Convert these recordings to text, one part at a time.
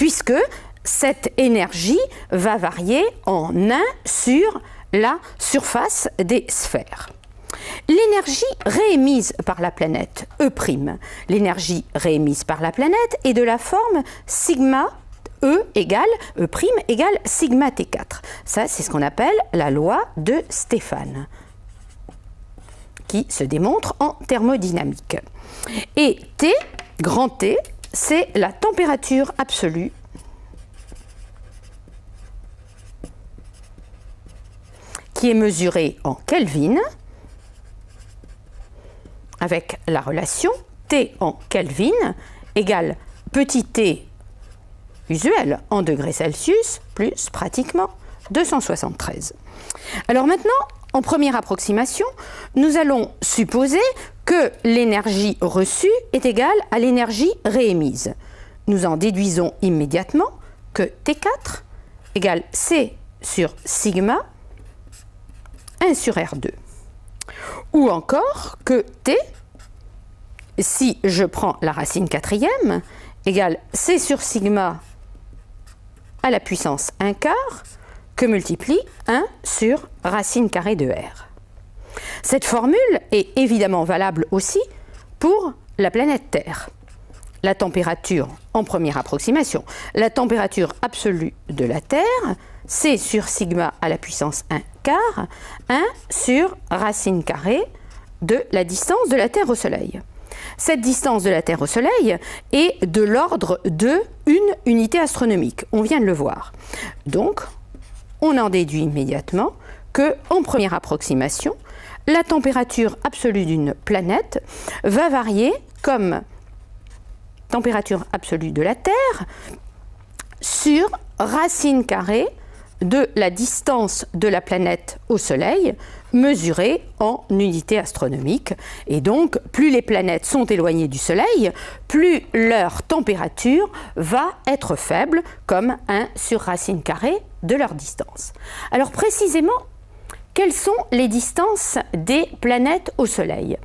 puisque cette énergie va varier en 1 sur la surface des sphères. L'énergie réémise par la planète, E', l'énergie réémise par la planète est de la forme sigma E égale sigma T4. Ça, c'est ce qu'on appelle la loi de Stéphane, qui se démontre en thermodynamique. Et T, grand T, c'est la température absolue qui est mesurée en Kelvin, avec la relation T en Kelvin égale petit t usuel en degrés Celsius plus pratiquement 273. Alors maintenant, en première approximation, nous allons supposer que l'énergie reçue est égale à l'énergie réémise. Nous en déduisons immédiatement que T4 égale C sur sigma 1 sur R2. Ou encore que T, si je prends la racine quatrième, égale C sur sigma à la puissance 1 quart, que multiplie 1 sur racine carrée de R. Cette formule est évidemment valable aussi pour la planète Terre. La température, en première approximation, la température absolue de la Terre, C sur sigma à la puissance 1 quart, 1 sur racine carrée de la distance de la Terre au Soleil. Cette distance de la Terre au Soleil est de l'ordre de 1 unité astronomique, on vient de le voir. Donc, on en déduit immédiatement que, en première approximation, la température absolue d'une planète va varier comme température absolue de la Terre sur racine carrée de la distance de la planète au Soleil mesurée en unité astronomique. Et donc, plus les planètes sont éloignées du Soleil, plus leur température va être faible, comme 1 sur racine carrée de leur distance. Alors précisément, quelles sont les distances des planètes au Soleil?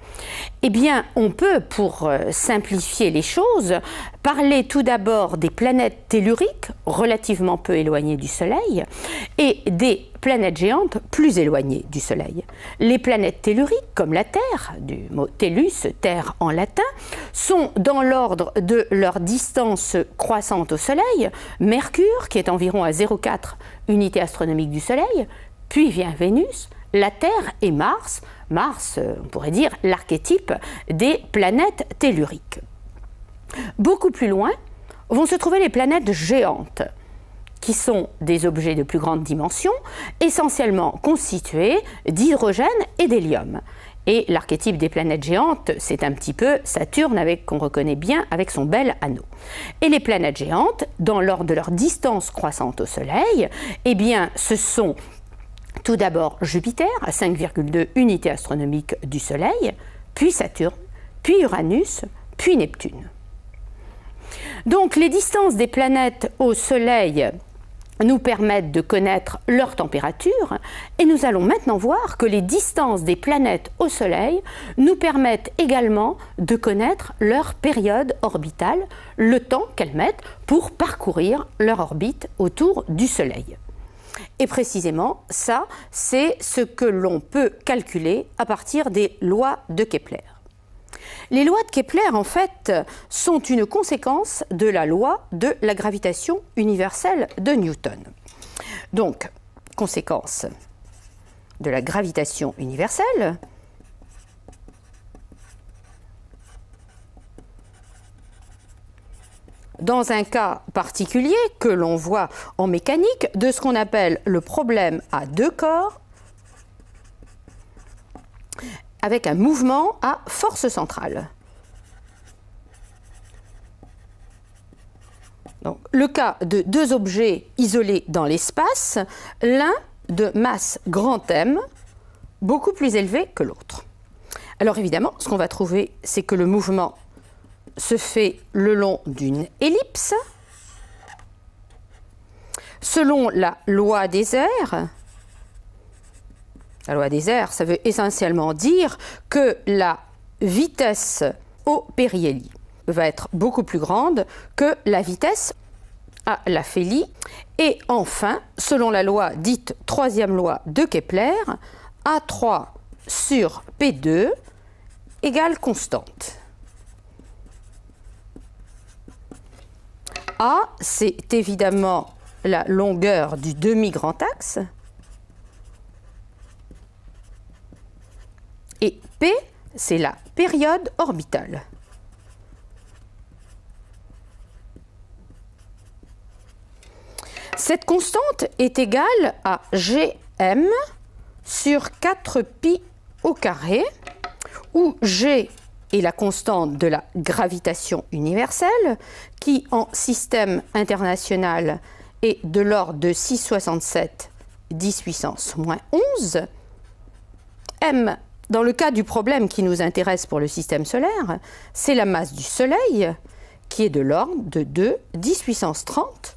Eh bien, on peut, pour simplifier les choses, parler tout d'abord des planètes telluriques, relativement peu éloignées du Soleil, et des planètes géantes plus éloignées du Soleil. Les planètes telluriques, comme la Terre, du mot tellus, terre en latin, sont dans l'ordre de leur distance croissante au Soleil. Mercure, qui est environ à 0,4 unité astronomique du Soleil, puis vient Vénus, la Terre et Mars. Mars, on pourrait dire l'archétype des planètes telluriques. Beaucoup plus loin vont se trouver les planètes géantes, qui sont des objets de plus grande dimension, essentiellement constitués d'hydrogène et d'hélium. Et l'archétype des planètes géantes, c'est un petit peu Saturne, qu'on reconnaît bien avec son bel anneau. Et les planètes géantes, dans l'ordre de leur distance croissante au Soleil, eh bien, ce sont tout d'abord Jupiter, à 5,2 unités astronomiques du Soleil, puis Saturne, puis Uranus, puis Neptune. Donc les distances des planètes au Soleil nous permettent de connaître leur température, et nous allons maintenant voir que les distances des planètes au Soleil nous permettent également de connaître leur période orbitale, le temps qu'elles mettent pour parcourir leur orbite autour du Soleil. Et précisément, ça, c'est ce que l'on peut calculer à partir des lois de Kepler. Les lois de Kepler, en fait, sont une conséquence de la loi de la gravitation universelle de Newton. Donc, conséquence de la gravitation universelle, dans un cas particulier que l'on voit en mécanique de ce qu'on appelle le problème à deux corps avec un mouvement à force centrale. Donc, le cas de deux objets isolés dans l'espace, l'un de masse grand M, beaucoup plus élevé que l'autre. Alors évidemment, ce qu'on va trouver, c'est que le mouvement se fait le long d'une ellipse, selon la loi des airs. La loi des airs, ça veut essentiellement dire que la vitesse au périhélie va être beaucoup plus grande que la vitesse à l'aphélie. Et enfin, selon la loi dite troisième loi de Kepler, A3 sur P2 égale constante. A, c'est évidemment la longueur du demi-grand axe. Et P, c'est la période orbitale. Cette constante est égale à Gm sur 4pi au carré, où G est la constante de la gravitation universelle, qui en système international est de l'ordre de 6,67 10 puissance moins 11. M, dans le cas du problème qui nous intéresse pour le système solaire, c'est la masse du Soleil, qui est de l'ordre de 2 10 puissance 30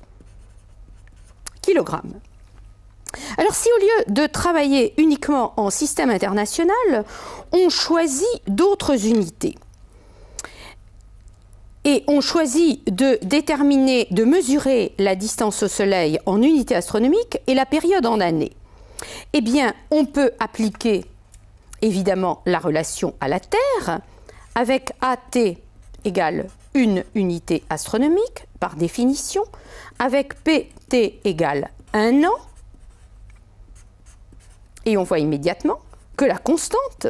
kg. Alors si au lieu de travailler uniquement en système international, on choisit d'autres unités et on choisit de déterminer, de mesurer la distance au Soleil en unités astronomiques et la période en années, eh bien on peut appliquer évidemment la relation à la Terre avec AT égale une unité astronomique par définition, avec PT égale 1 an. Et on voit immédiatement que la constante,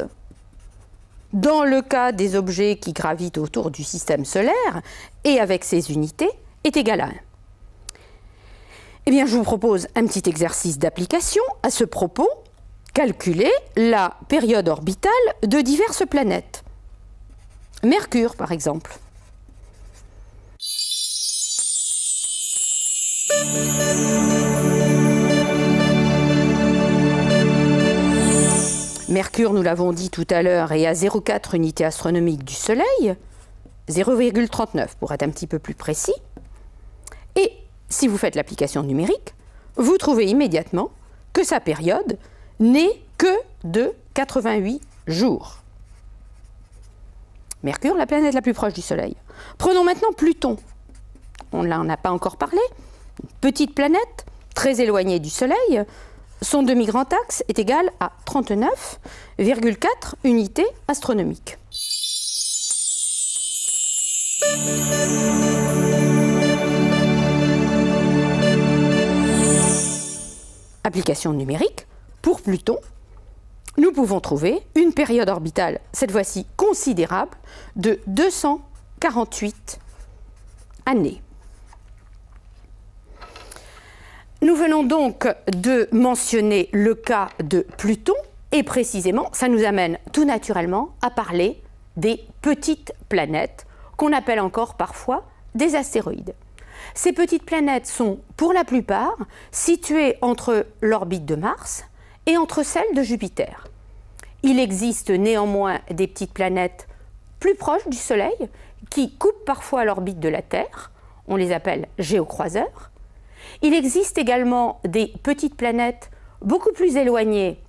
dans le cas des objets qui gravitent autour du système solaire et avec ces unités, est égale à 1. Eh bien, je vous propose un petit exercice d'application à ce propos. Calculer la période orbitale de diverses planètes. Mercure, par exemple. Mercure, nous l'avons dit tout à l'heure, est à 0,4 unités astronomiques du Soleil, 0,39 pour être un petit peu plus précis. Et si vous faites l'application numérique, vous trouvez immédiatement que sa période n'est que de 88 jours. Mercure, la planète la plus proche du Soleil. Prenons maintenant Pluton. On n'en a pas encore parlé. Une petite planète, très éloignée du Soleil. Son demi-grand axe est égal à 39,4 unités astronomiques. Application numérique, pour Pluton, nous pouvons trouver une période orbitale, cette fois-ci considérable, de 248 années. Nous venons donc de mentionner le cas de Pluton et précisément, ça nous amène tout naturellement à parler des petites planètes qu'on appelle encore parfois des astéroïdes. Ces petites planètes sont pour la plupart situées entre l'orbite de Mars et entre celle de Jupiter. Il existe néanmoins des petites planètes plus proches du Soleil qui coupent parfois l'orbite de la Terre, on les appelle géocroiseurs. Il existe également des petites planètes beaucoup plus éloignées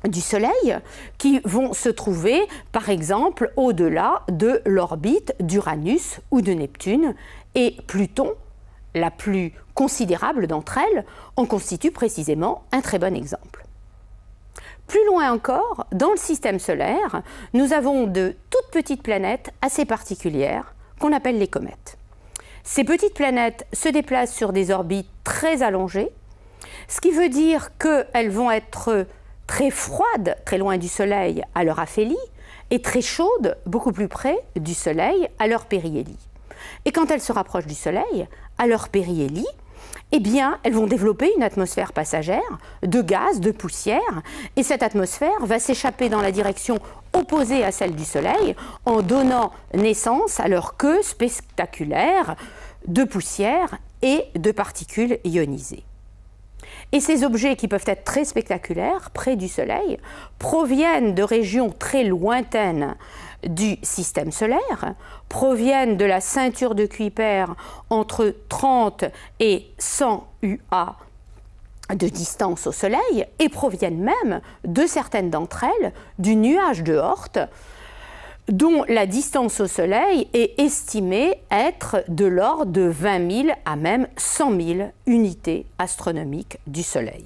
du Soleil qui vont se trouver par exemple au-delà de l'orbite d'Uranus ou de Neptune, et Pluton, la plus considérable d'entre elles, en constitue précisément un très bon exemple. Plus loin encore, dans le système solaire, nous avons de toutes petites planètes assez particulières qu'on appelle les comètes. Ces petites planètes se déplacent sur des orbites très allongées, ce qui veut dire qu'elles vont être très froides, très loin du Soleil à leur aphélie, et très chaudes, beaucoup plus près du Soleil à leur périhélie. Et quand elles se rapprochent du Soleil, à leur périhélie, eh bien, elles vont développer une atmosphère passagère de gaz, de poussière, et cette atmosphère va s'échapper dans la direction opposée à celle du Soleil en donnant naissance à leur queue spectaculaire de poussière et de particules ionisées. Et ces objets qui peuvent être très spectaculaires, près du Soleil, proviennent de régions très lointaines du système solaire, proviennent de la ceinture de Kuiper entre 30 et 100 UA de distance au Soleil, et proviennent même, de certaines d'entre elles, du nuage de Oort, dont la distance au Soleil est estimée être de l'ordre de 20 000 à même 100 000 unités astronomiques du Soleil.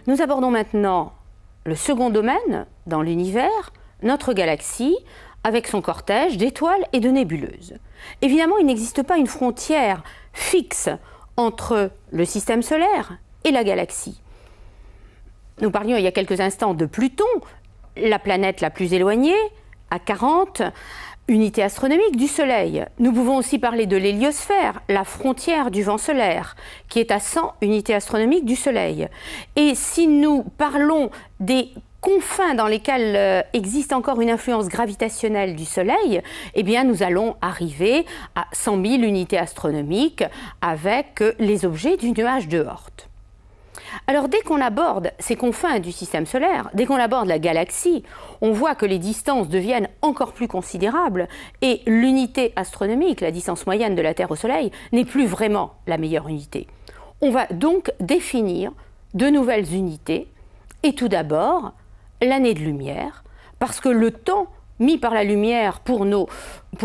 Nous abordons maintenant le second domaine dans l'univers, notre galaxie, avec son cortège d'étoiles et de nébuleuses. Évidemment, il n'existe pas une frontière fixe entre le système solaire et la galaxie. Nous parlions il y a quelques instants de Pluton, la planète la plus éloignée, à 40 unités astronomiques du Soleil. Nous pouvons aussi parler de l'héliosphère, la frontière du vent solaire, qui est à 100 unités astronomiques du Soleil. Et si nous parlons des confins dans lesquels existe encore une influence gravitationnelle du Soleil, eh bien nous allons arriver à 100 000 unités astronomiques avec les objets du nuage de Oort. Alors dès qu'on aborde ces confins du système solaire, dès qu'on aborde la galaxie, on voit que les distances deviennent encore plus considérables et l'unité astronomique, la distance moyenne de la Terre au Soleil, n'est plus vraiment la meilleure unité. On va donc définir de nouvelles unités et tout d'abord l'année de lumière, parce que le temps mis par la lumière pour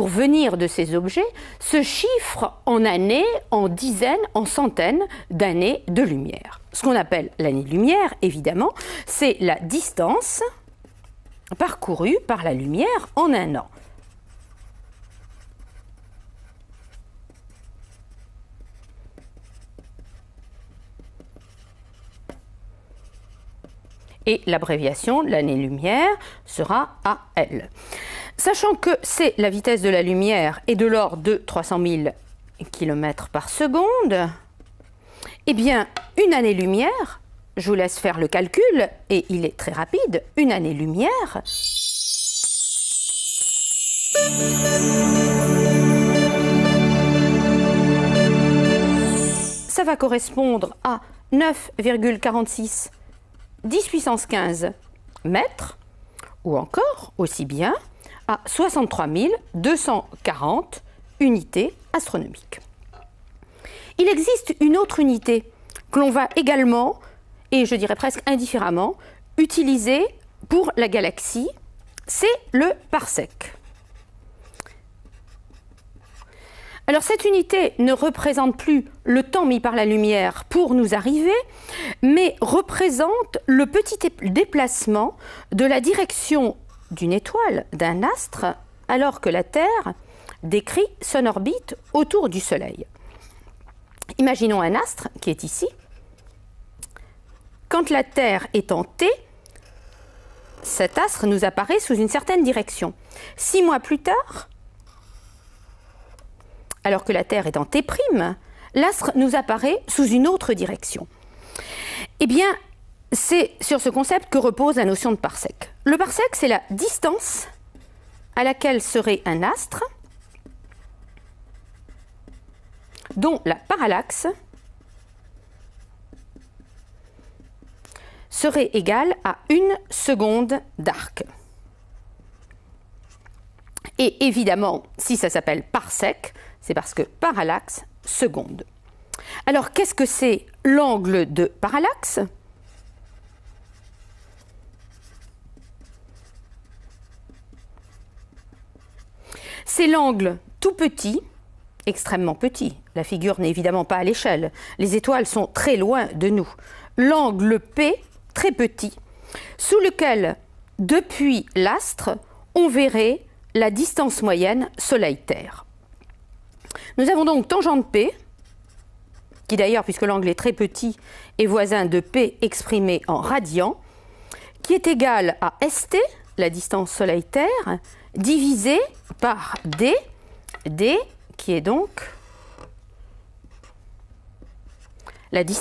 venir de ces objets se chiffre en années, en dizaines, en centaines d'années de lumière. Ce qu'on appelle l'année de lumière, évidemment, c'est la distance parcourue par la lumière en un an. Et l'abréviation de l'année-lumière sera AL. Sachant que c'est la vitesse de la lumière est de l'ordre de 300 000 km par seconde, eh bien, une année-lumière, je vous laisse faire le calcul, et il est très rapide, une année-lumière, ça va correspondre à 9,46 10 puissance 15 mètres, ou encore, aussi bien, à 63 240 unités astronomiques. Il existe une autre unité que l'on va également, et je dirais presque indifféremment, utiliser pour la galaxie, c'est le parsec. Alors cette unité ne représente plus le temps mis par la lumière pour nous arriver, mais représente le petit déplacement de la direction d'une étoile, d'un astre, alors que la Terre décrit son orbite autour du Soleil. Imaginons un astre qui est ici. Quand la Terre est en T, cet astre nous apparaît sous une certaine direction. 6 mois plus tard, alors que la Terre est en T', l'astre nous apparaît sous une autre direction. Eh bien, c'est sur ce concept que repose la notion de parsec. Le parsec, c'est la distance à laquelle serait un astre dont la parallaxe serait égale à 1 seconde d'arc. Et évidemment, si ça s'appelle parsec, c'est parce que parallaxe, seconde. Alors, qu'est-ce que c'est l'angle de parallaxe? C'est l'angle tout petit, extrêmement petit. La figure n'est évidemment pas à l'échelle. Les étoiles sont très loin de nous. L'angle P, très petit, sous lequel, depuis l'astre, on verrait la distance moyenne Soleil-Terre. Nous avons donc tangente P, qui d'ailleurs, puisque l'angle est très petit, est voisin de P exprimé en radian, qui est égal à ST, la distance Soleil-Terre, divisé par D, D qui est donc la distance